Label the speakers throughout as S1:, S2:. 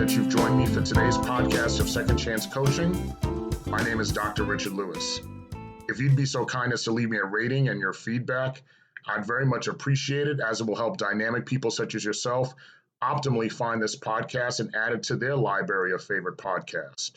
S1: that you've joined me for today's podcast of Second Chance Coaching. My name is Dr. Richard Lewis. If you'd be so kind as to leave me a rating and your feedback, I'd very much appreciate it, as it will help dynamic people such as yourself optimally find this podcast and add it to their library of favorite podcasts.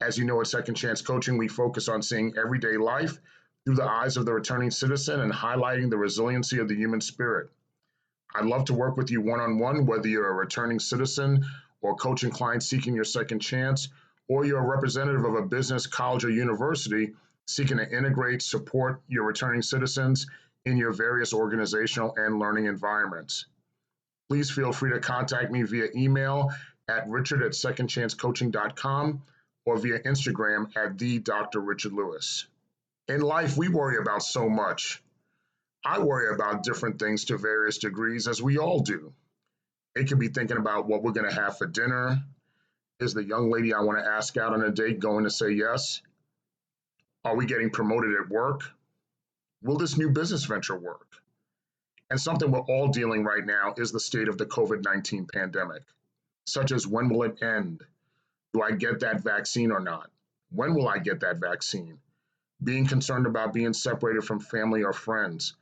S1: As you know, at Second Chance Coaching, we focus on seeing everyday life through the eyes of the returning citizen and highlighting the resiliency of the human spirit. I'd love to work with you one-on-one, whether you're a returning citizen or coaching clients seeking your second chance, or you're a representative of a business, college, or university seeking to integrate, support your returning citizens in your various organizational and learning environments. Please feel free to contact me via email at richard@secondchancecoaching.com or via Instagram at @the_Dr.RichardLewis. In life, we worry about so much. I worry about different things to various degrees, as we all do. It could be thinking about what we're going to have for dinner. Is the young lady I want to ask out on a date going to say yes? Are we getting promoted at work? Will this new business venture work? And something we're all dealing right now is the state of the COVID-19 pandemic, such as when will it end? Do I get that vaccine or not? When will I get that vaccine? Being concerned about being separated from family or friends.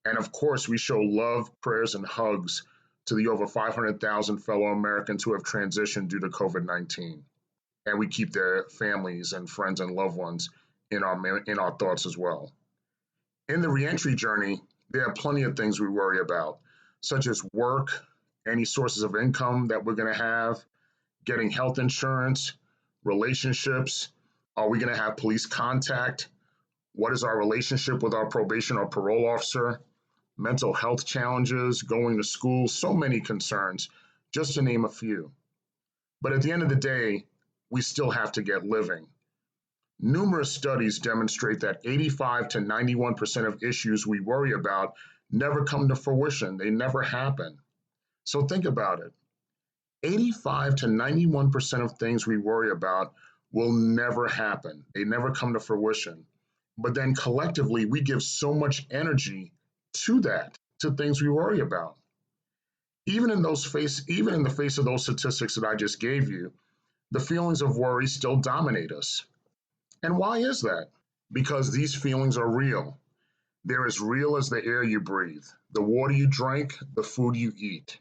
S1: And of course, we show love, prayers, and hugs to the over 500,000 fellow Americans who have transitioned due to COVID-19. And we keep their families and friends and loved ones in our thoughts as well. In the reentry journey, there are plenty of things we worry about, such as work, any sources of income that we're going to have, getting health insurance, relationships. Are we going to have police contact? What is our relationship with our probation or parole officer? Mental health challenges, going to school, so many concerns, just to name a few. But at the end of the day, we still have to get living. Numerous studies demonstrate that 85 to 91% of issues we worry about never come to fruition. They never happen. So think about it. 85 to 91% of things we worry about will never happen. They never come to fruition. But then collectively, we give so much energy to things we worry about. Even in the face of those statistics that I just gave you, the feelings of worry still dominate us. And why is that? Because these feelings are real. They're as real as the air you breathe, the water you drink, the food you eat.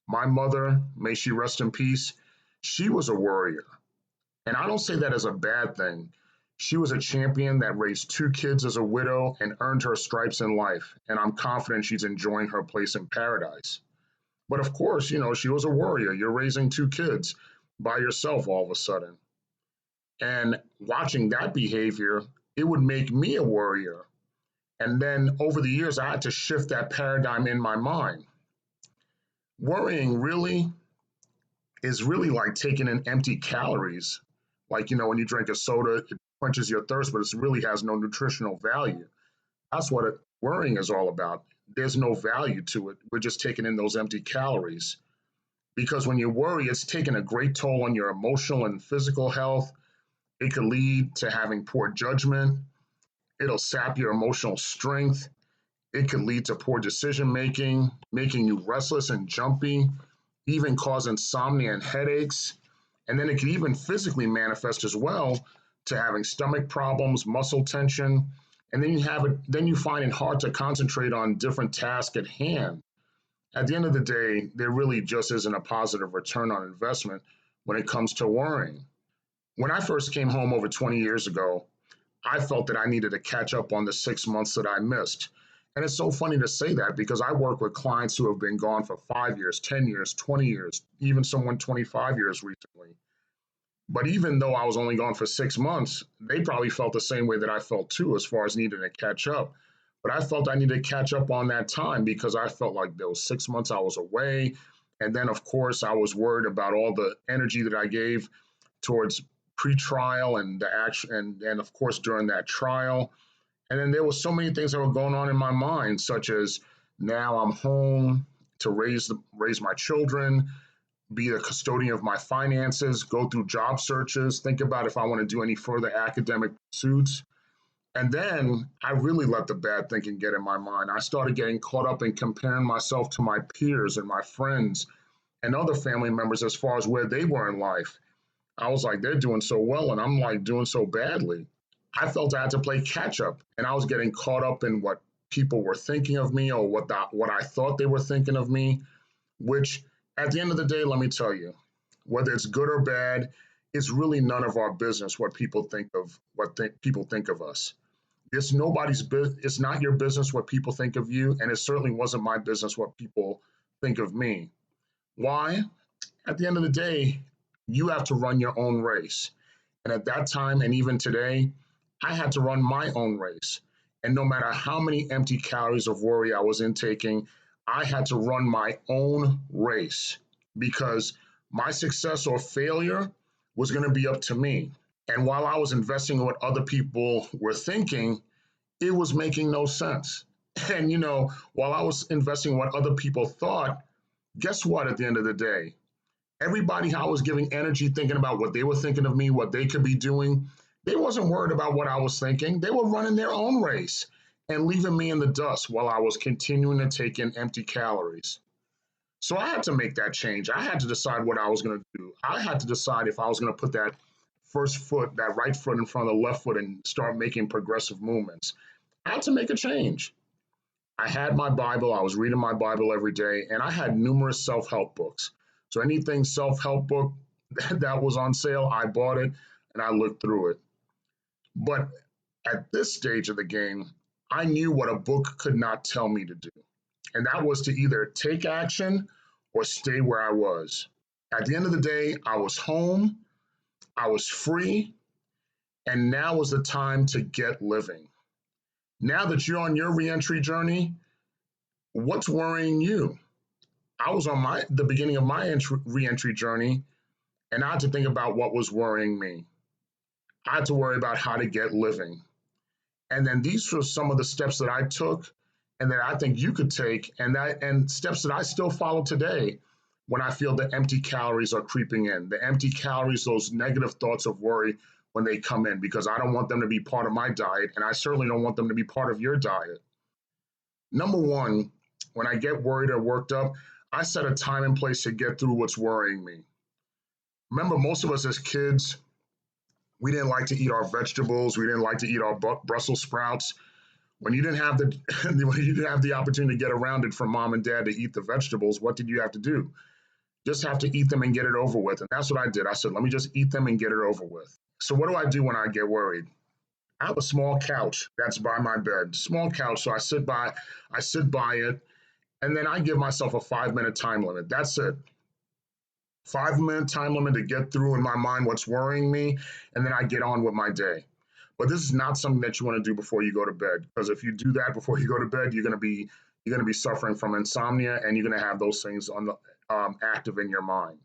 S1: My mother, may she rest in peace, she was a worrier. And I don't say that as a bad thing. She was a champion that raised 2 kids as a widow and earned her stripes in life. And I'm confident she's enjoying her place in paradise. But of course, she was a worrier. You're raising 2 kids by yourself all of a sudden. And watching that behavior, it would make me a worrier. And then over the years, I had to shift that paradigm in my mind. Worrying is really like taking in empty calories. Like, when you drink a soda, it quenches your thirst, but it really has no nutritional value. That's what worrying is all about. There's no value to it. We're just taking in those empty calories. Because when you worry, it's taking a great toll on your emotional and physical health. It could lead to having poor judgment. It'll sap your emotional strength. It could lead to poor decision making, making you restless and jumpy, even cause insomnia and headaches. And then it can even physically manifest as well to having stomach problems, muscle tension. And then you find it hard to concentrate on different tasks at hand. At the end of the day, there really just isn't a positive return on investment when it comes to worrying. When I first came home over 20 years ago, I felt that I needed to catch up on the 6 months that I missed. And it's so funny to say that because I work with clients who have been gone for 5 years, 10 years, 20 years, even someone 25 years recently. But even though I was only gone for 6 months, they probably felt the same way that I felt too, as far as needing to catch up. But I felt I needed to catch up on that time because I felt like there was 6 months I was away. And then, of course, I was worried about all the energy that I gave towards pre-trial and the action, and of course during that trial. And then there were so many things that were going on in my mind, such as now I'm home to raise my children, be the custodian of my finances, go through job searches, think about if I want to do any further academic pursuits. And then I really let the bad thinking get in my mind. I started getting caught up in comparing myself to my peers and my friends and other family members as far as where they were in life. I was like, they're doing so well, and I'm like doing so badly. I felt I had to play catch up, and I was getting caught up in what people were thinking of me or what I thought they were thinking of me, which at the end of the day, let me tell you, whether it's good or bad, it's really none of our business what people think of us. It's nobody's business. It's not your business what people think of you, and it certainly wasn't my business what people think of me. Why? At the end of the day, you have to run your own race. And at that time, and even today, I had to run my own race. And no matter how many empty calories of worry I was intaking, I had to run my own race because my success or failure was going to be up to me. And while I was investing in what other people were thinking, it was making no sense. And, while I was investing in what other people thought, guess what, at the end of the day? Everybody I was giving energy thinking about what they were thinking of me, what they could be doing, they wasn't worried about what I was thinking. They were running their own race and leaving me in the dust while I was continuing to take in empty calories. So I had to make that change. I had to decide what I was going to do. I had to decide if I was going to put that first foot, that right foot in front of the left foot and start making progressive movements. I had to make a change. I had my Bible, I was reading my Bible every day, and I had numerous self help books. So anything self help book that was on sale, I bought it and I looked through it. But at this stage of the game, I knew what a book could not tell me to do. And that was to either take action or stay where I was. At the end of the day, I was home, I was free, and now was the time to get living. Now that you're on your reentry journey, what's worrying you? I was on the beginning of my reentry journey, and I had to think about what was worrying me. I had to worry about how to get living. And then these were some of the steps that I took and that I think you could take, and steps that I still follow today when I feel the empty calories are creeping in. The empty calories, those negative thoughts of worry when they come in, because I don't want them to be part of my diet, and I certainly don't want them to be part of your diet. Number one, when I get worried or worked up, I set a time and place to get through what's worrying me. Remember, most of us as kids, we didn't like to eat our vegetables. We didn't like to eat our Brussels sprouts. When you didn't have the when you didn't have the opportunity to get around it from mom and dad to eat the vegetables, what did you have to do? Just have to eat them and get it over with. And that's what I did. I said, let me just eat them and get it over with. So what do I do when I get worried? I have a small couch that's by my bed, small couch. So I sit by it, and then I give myself a 5 minute time limit. That's it. 5 minute time limit to get through in my mind what's worrying me, and then I get on with my day. But this is not something that you want to do before you go to bed, because if you do that before you go to bed, you're going to be suffering from insomnia, and you're going to have those things on the active in your mind.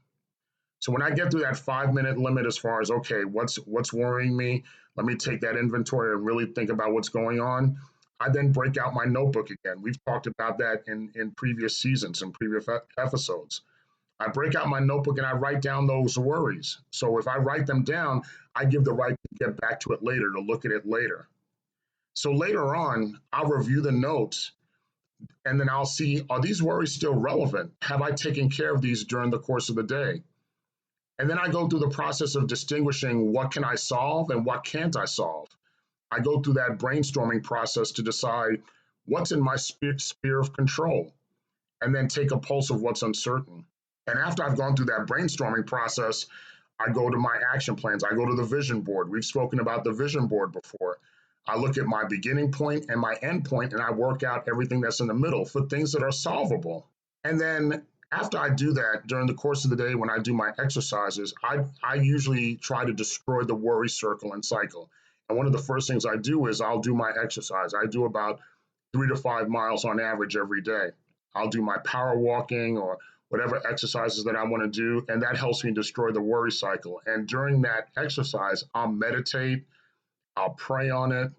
S1: So when I get through that 5 minute limit, as far as okay, what's worrying me, let me take that inventory and really think about what's going on. I then break out my notebook again. We've talked about that in previous seasons and previous episodes. I break out my notebook and I write down those worries. So if I write them down, I give the right to get back to it later, to look at it later. So later on, I'll review the notes and then I'll see, are these worries still relevant? Have I taken care of these during the course of the day? And then I go through the process of distinguishing what can I solve and what can't I solve. I go through that brainstorming process to decide what's in my sphere of control and then take a pulse of what's uncertain. And after I've gone through that brainstorming process, I go to my action plans. I go to the vision board. We've spoken about the vision board before. I look at my beginning point and my end point, and I work out everything that's in the middle for things that are solvable. And then after I do that during the course of the day, when I do my exercises, I usually try to destroy the worry circle and cycle. And one of the first things I do is I'll do my exercise. I do about 3 to 5 miles on average every day. I'll do my power walking or whatever exercises that I want to do, and that helps me destroy the worry cycle. And during that exercise, I'll meditate, I'll pray on it,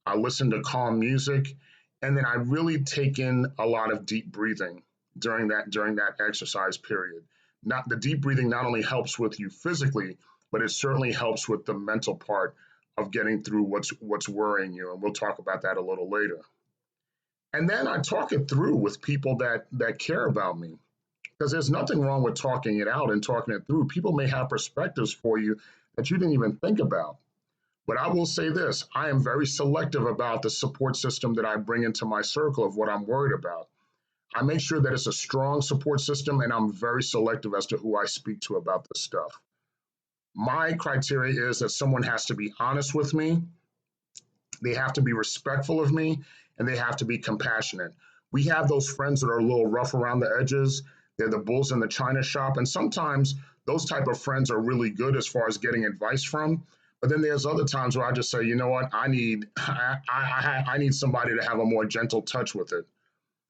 S1: I'll listen to calm music, and then I really take in a lot of deep breathing during that exercise period. Not the deep breathing not only helps with you physically, but it certainly helps with the mental part of getting through what's worrying you, and we'll talk about that a little later. And then I talk it through with people that care about me. Because there's nothing wrong with talking it out and talking it through. People may have perspectives for you that you didn't even think about. But I will say this, I am very selective about the support system that I bring into my circle of what I'm worried about. I make sure that it's a strong support system, and I'm very selective as to who I speak to about this stuff. My criteria is that someone has to be honest with me, they have to be respectful of me, and they have to be compassionate. We have those friends that are a little rough around the edges. They're the bulls in the china shop, and sometimes those type of friends are really good as far as getting advice from. But then there's other times where I just say, you know what, I need somebody to have a more gentle touch with it.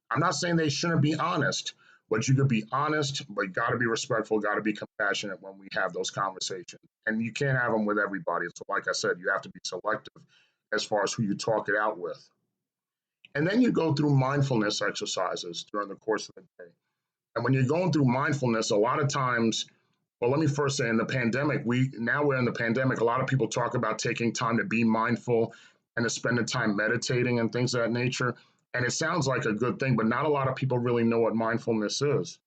S1: I'm not saying they shouldn't be honest, but you could be honest, but got to be respectful, got to be compassionate when we have those conversations. And you can't have them with everybody. So, like I said, you have to be selective as far as who you talk it out with. And then you go through mindfulness exercises during the course of the day. And when you're going through mindfulness, a lot of times, well, let me first say in the pandemic, we're in the pandemic, a lot of people talk about taking time to be mindful and to spend the time meditating and things of that nature. And it sounds like a good thing, but not a lot of people really know what mindfulness is.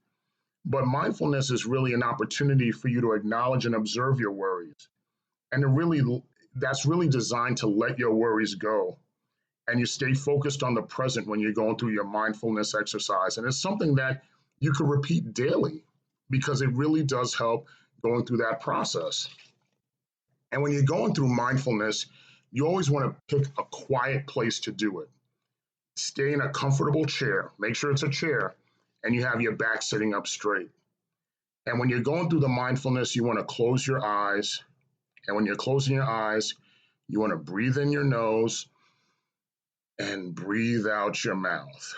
S1: But mindfulness is really an opportunity for you to acknowledge and observe your worries. And to really, that's really designed to let your worries go. And you stay focused on the present when you're going through your mindfulness exercise. And it's something that you can repeat daily because it really does help going through that process. And when you're going through mindfulness, you always want to pick a quiet place to do it. Stay in a comfortable chair, make sure it's a chair, and you have your back sitting up straight. And when you're going through the mindfulness, you want to close your eyes. And when you're closing your eyes, you want to breathe in your nose and breathe out your mouth.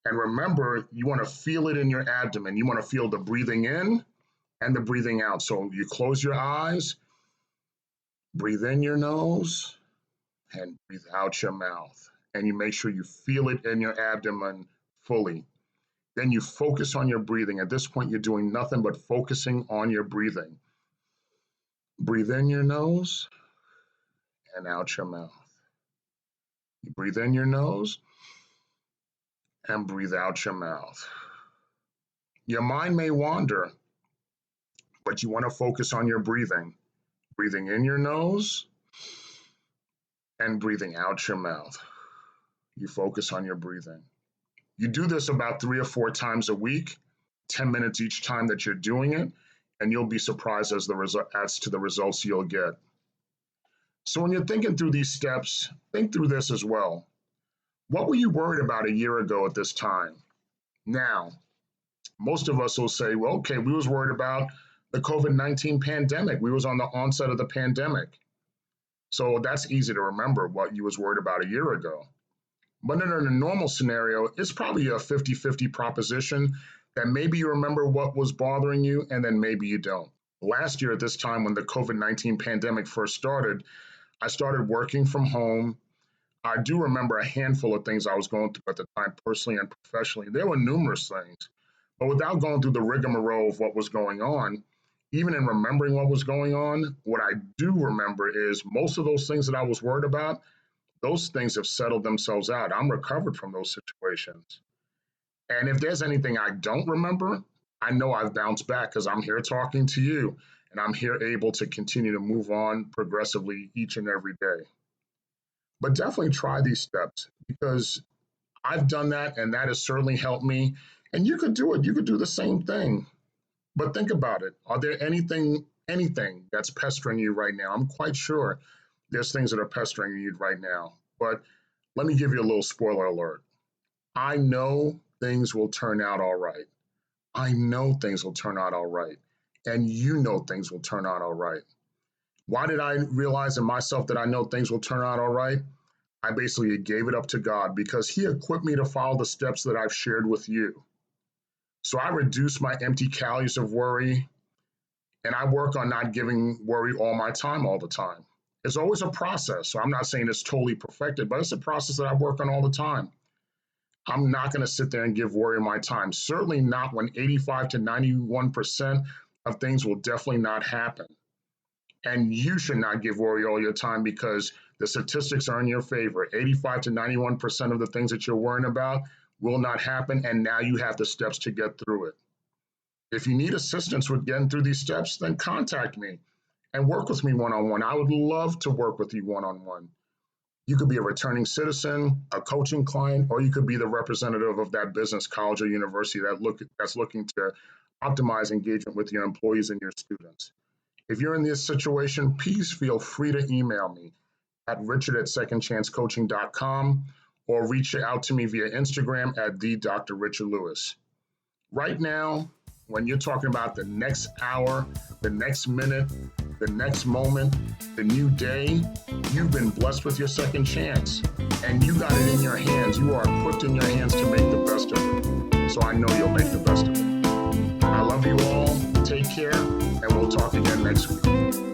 S1: And remember, you want to feel it in your abdomen. You want to feel the breathing in and the breathing out. So you close your eyes, breathe in your nose, and breathe out your mouth. And you make sure you feel it in your abdomen fully. Then you focus on your breathing. At this point, you're doing nothing but focusing on your breathing. Breathe in your nose and out your mouth. You breathe in your nose and breathe out your mouth. Your mind may wander, but you want to focus on your breathing. Breathing in your nose and breathing out your mouth. You focus on your breathing. You do this about 3 or 4 times a week, 10 minutes each time that you're doing it, and you'll be surprised as to the results you'll get. So when you're thinking through these steps, think through this as well. What were you worried about a year ago at this time? Now, most of us will say, well, okay, we was worried about the COVID-19 pandemic. We was on the onset of the pandemic. So that's easy to remember what you was worried about a year ago. But in a normal scenario, it's probably a 50-50 proposition that maybe you remember what was bothering you and then maybe you don't. Last year at this time when the COVID-19 pandemic first started, I started working from home. I do remember a handful of things I was going through at the time, personally and professionally. There were numerous things, but without going through the rigmarole of what was going on, even in remembering what was going on, what I do remember is most of those things that I was worried about, those things have settled themselves out. I'm recovered from those situations. And if there's anything I don't remember, I know I've bounced back because I'm here talking to you and I'm here able to continue to move on progressively each and every day. But definitely try these steps because I've done that and that has certainly helped me. And you could do it. You could do the same thing. But think about it. Are there anything that's pestering you right now? I'm quite sure there's things that are pestering you right now. But let me give you a little spoiler alert. I know things will turn out all right. I know things will turn out all right. And you know things will turn out all right. Why did I realize in myself that I know things will turn out all right? I basically gave it up to God because He equipped me to follow the steps that I've shared with you. So I reduce my empty calories of worry and I work on not giving worry all my time all the time. It's always a process. So I'm not saying it's totally perfected, but it's a process that I work on all the time. I'm not going to sit there and give worry my time. Certainly not when 85 to 91% of things will definitely not happen. And you should not give worry all your time because the statistics are in your favor. 85 to 91% of the things that you're worrying about will not happen, and now you have the steps to get through it. If you need assistance with getting through these steps, then contact me and work with me one on one. I would love to work with you one on one. You could be a returning citizen, a coaching client, or you could be the representative of that business, college, or university that's looking to optimize engagement with your employees and your students. If you're in this situation, please feel free to email me at richard@secondchancecoaching.com or reach out to me via Instagram at the Dr. Richard Lewis. Right now, when you're talking about the next hour, the next minute, the next moment, the new day, you've been blessed with your second chance and you got it in your hands. You are equipped in your hands to make the best of it. So I know you'll make the best of it. I love you all. Take care, and we'll talk again next week.